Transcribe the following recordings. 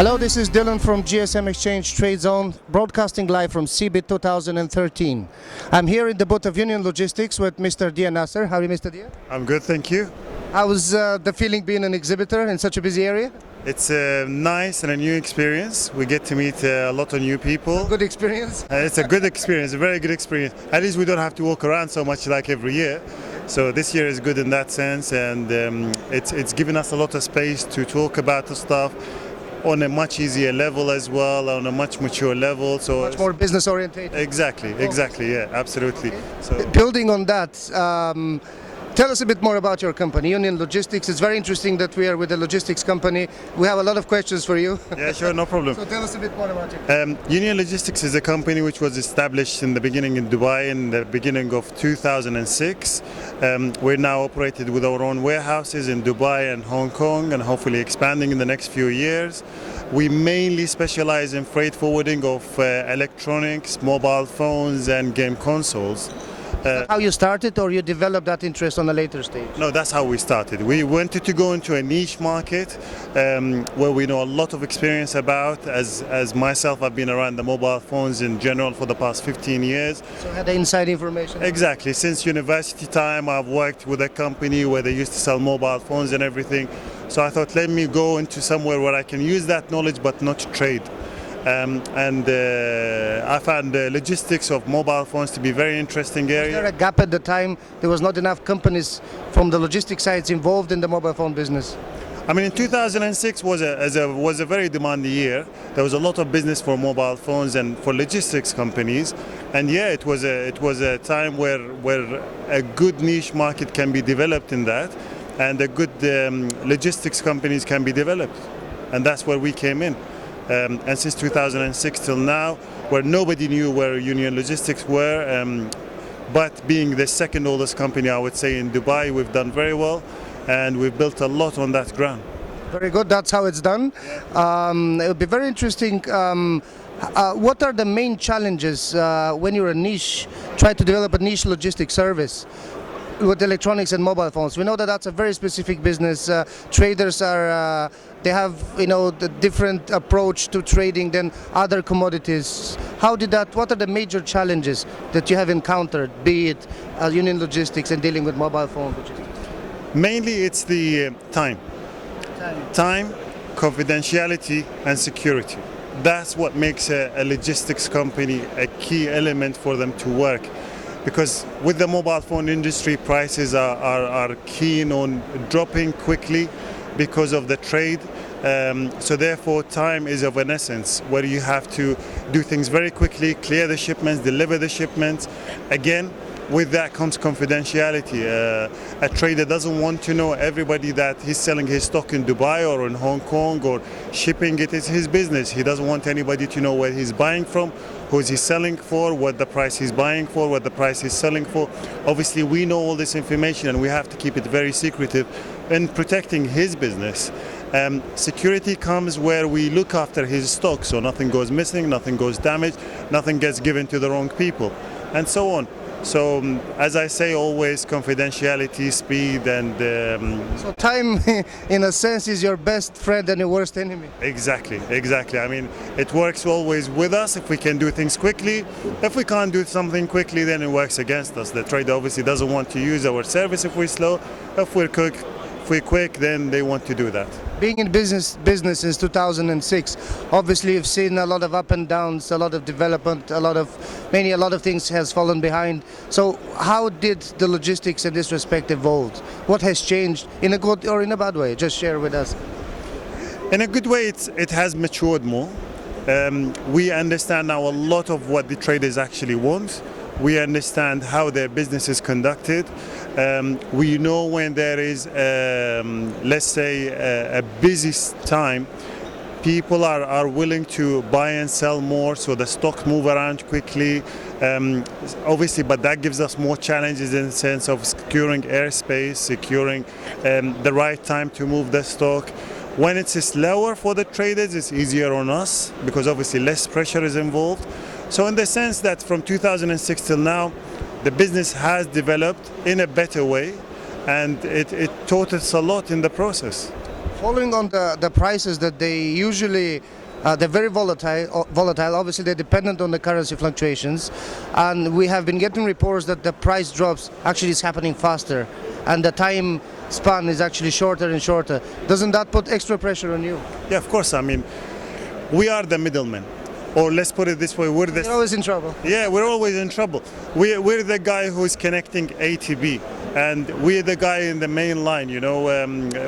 Hello, this is Dylan from gsmExchange tradeZone, broadcasting live from CeBIT 2013. I'm here in the booth of Union Logistics with Mr. Diaa Naseer. How are you, Mr. Diaa? I'm good, thank you. How's the feeling being an exhibitor in such a busy area? It's nice and a new experience. We get to meet a lot of new people. Good experience? It's a good experience, a very good experience. At least we don't have to walk around so much like every year. So this year is good in that sense, and it's given us a lot of space to talk about the stuff on a much easier level as well, on a much mature level. So much more business oriented. Exactly, yeah, absolutely. Okay. So building on that, tell us a bit more about your company, Union Logistics. It's very interesting that we are with a logistics company. We have a lot of questions for you. Yeah, sure, no problem. So tell us a bit more about it. Union Logistics is a company which was established in the beginning in Dubai in the beginning of 2006. We're now operated with our own warehouses in Dubai and Hong Kong, and hopefully expanding in the next few years. We mainly specialize in freight forwarding of electronics, mobile phones and game consoles. How you started, or you developed that interest on a later stage? No, that's how we started. We wanted to go into a niche market where we know a lot of experience about. As myself, I've been around the mobile phones in general for the past 15 years. So you had the inside information? Exactly. Since university time, I've worked with a company where they used to sell mobile phones and everything. So I thought, let me go into somewhere where I can use that knowledge but not trade. I found the logistics of mobile phones to be a very interesting area. Was there a gap at the time? There was not enough companies from the logistics sides involved in the mobile phone business? I mean, in 2006 was a very demanding year. There was a lot of business for mobile phones and for logistics companies, and yeah, it was a time where a good niche market can be developed in that, and a good logistics companies can be developed, and that's where we came in. And since 2006 till now, where nobody knew where Union Logistics were, but being the second oldest company, I would say, in Dubai, we've done very well, and we've built a lot on that ground. Very good, that's how it's done. It would be very interesting. What are the main challenges when you're a niche, try to develop a niche logistics service with electronics and mobile phones? We know that that's a very specific business. Traders are, they have, the different approach to trading than other commodities. What are the major challenges that you have encountered, be it Union Logistics and dealing with mobile phone logistics? Mainly it's the time, confidentiality and security. That's what makes a logistics company a key element for them to work. Because with the mobile phone industry, prices are keen on dropping quickly because of the trade. So therefore, time is of an essence, where you have to do things very quickly, clear the shipments, deliver the shipments. Again, with that comes confidentiality. A trader doesn't want to know everybody that he's selling his stock in Dubai or in Hong Kong or shipping it. Is his business. He doesn't want anybody to know where he's buying from, who is he selling for, what the price he's buying for, what the price he's selling for. Obviously, we know all this information, and we have to keep it very secretive in protecting his business. Security comes where we look after his stock, so nothing goes missing, nothing goes damaged, nothing gets given to the wrong people, and so on. So, as I say, always confidentiality, speed, and... So time, in a sense, is your best friend and your worst enemy. Exactly. I mean, it works always with us if we can do things quickly. If we can't do something quickly, then it works against us. The trader obviously doesn't want to use our service if we're slow. If we're quick, then they want to do that. Being in business since 2006, obviously you've seen a lot of up and downs, a lot of development, a lot of things has fallen behind. So how did the logistics in this respect evolve? What has changed in a good or in a bad way? Just share with us. In a good way, it has matured more. We understand now a lot of what the traders actually want. We understand how their business is conducted. We know when there is, let's say, a busy time, people are willing to buy and sell more, so the stock move around quickly. Obviously, but that gives us more challenges in the sense of securing airspace, securing the right time to move the stock. When it's slower for the traders, it's easier on us because obviously less pressure is involved. So in the sense that from 2006 till now, the business has developed in a better way, and it taught us a lot in the process. Following on the prices that they usually, they're very volatile. Obviously, they're dependent on the currency fluctuations, and we have been getting reports that the price drops actually is happening faster, and the time span is actually shorter and shorter. Doesn't that put extra pressure on you? Yeah, of course. I mean, we are the middlemen. Or let's put it this way, You're always in trouble. Yeah, we're always in trouble. We're the guy who's connecting A to B, and we're the guy in the main line. You know,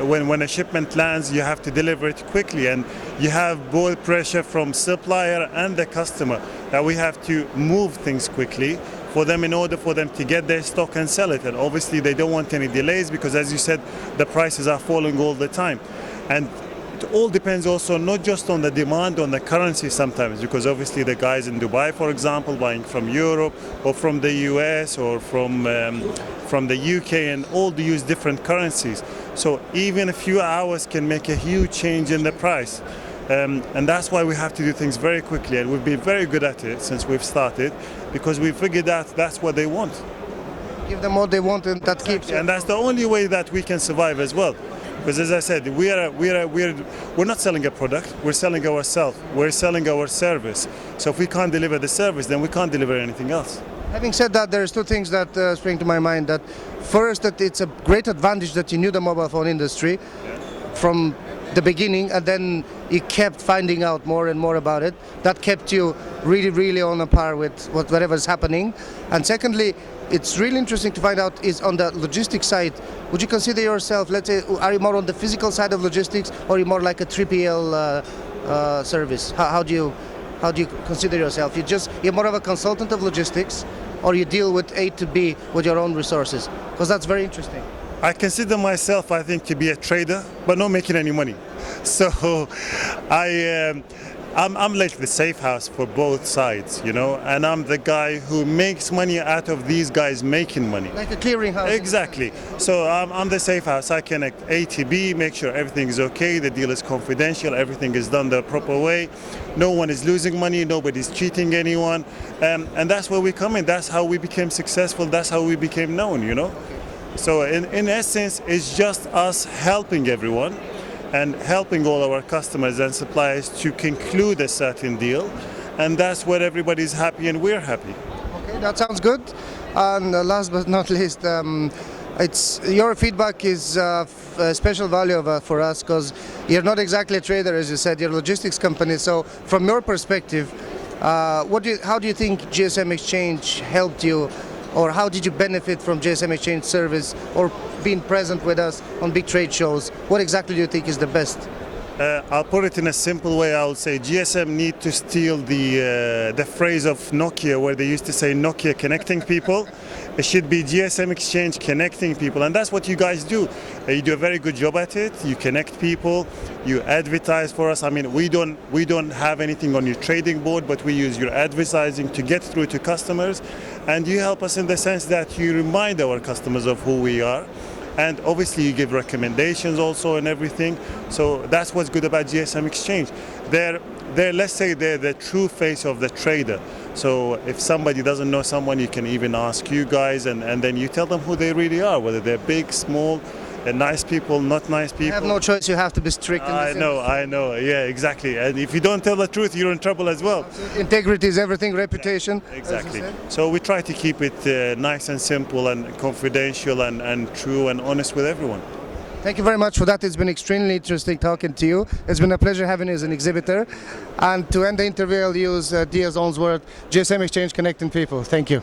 when a shipment lands, you have to deliver it quickly, and you have both pressure from supplier and the customer that we have to move things quickly for them in order for them to get their stock and sell it. And obviously, they don't want any delays because, as you said, the prices are falling all the time, and it all depends also not just on the demand on the currency sometimes, because obviously the guys in Dubai, for example, buying from Europe or from the US or from the UK, and all use different currencies. So even a few hours can make a huge change in the price. And that's why we have to do things very quickly, and we've been very good at it since we've started, because we figured out that's what they want. Give them what they want, and that keeps. And that's the only way that we can survive as well. Because as I said, we're not selling a product, we're selling ourselves, we're selling our service. So if we can't deliver the service, then we can't deliver anything else. Having said that, there's two things that spring to my mind. That first, that it's a great advantage that you knew the mobile phone industry from the beginning, and then you kept finding out more and more about it. That kept you really on a par with whatever's happening. And secondly, it's really interesting to find out is on the logistics side. Would you consider yourself, let's say, are you more on the physical side of logistics, or are you more like a 3PL service? How do you consider yourself? You're more of a consultant of logistics, or you deal with A to B with your own resources? Because that's very interesting. I consider myself, I think, to be a trader, but not making any money. So I'm like the Safehouse for both sides, you know, and I'm the guy who makes money out of these guys making money. Like a clearinghouse. Exactly. So I'm the Safehouse. I connect A to B, make sure everything is okay, the deal is confidential, everything is done the proper way. No one is losing money, nobody's cheating anyone. And that's where we come in. That's how we became successful. That's how we became known, you know. So in essence, it's just us helping everyone and helping all our customers and suppliers to conclude a certain deal, and that's where everybody's happy and we're happy. Okay, that sounds good. And last but not least, it's your feedback is a special value for us, because you're not exactly a trader, as you said. You're a logistics company. So from your perspective, how do you think GSmExchange helped you, or how did you benefit from GSmExchange service or being present with us on big trade shows? What exactly do you think is the best? I'll put it in a simple way. I would say GSM need to steal the phrase of Nokia, where they used to say Nokia connecting people. It should be GSmExchange connecting people, and that's what you guys do. You do a very good job at it. You connect people, you advertise for us. I mean, we don't have anything on your trading board, but we use your advertising to get through to customers, and you help us in the sense that you remind our customers of who we are. And obviously you give recommendations also and everything. So that's what's good about GSmExchange. Let's say they're the true face of the trader. So if somebody doesn't know someone, you can even ask you guys, and then you tell them who they really are, whether they're big, small, nice people, not nice people. You have no choice, you have to be strict. I know, yeah, exactly. And if you don't tell the truth, you're in trouble as well. Integrity is everything, reputation. Yeah, exactly. So we try to keep it nice and simple and confidential and true and honest with everyone. Thank you very much for that. It's been extremely interesting talking to you. It's been a pleasure having you as an exhibitor. And to end the interview, I'll use Diaa's own word, GSmExchange connecting people. Thank you.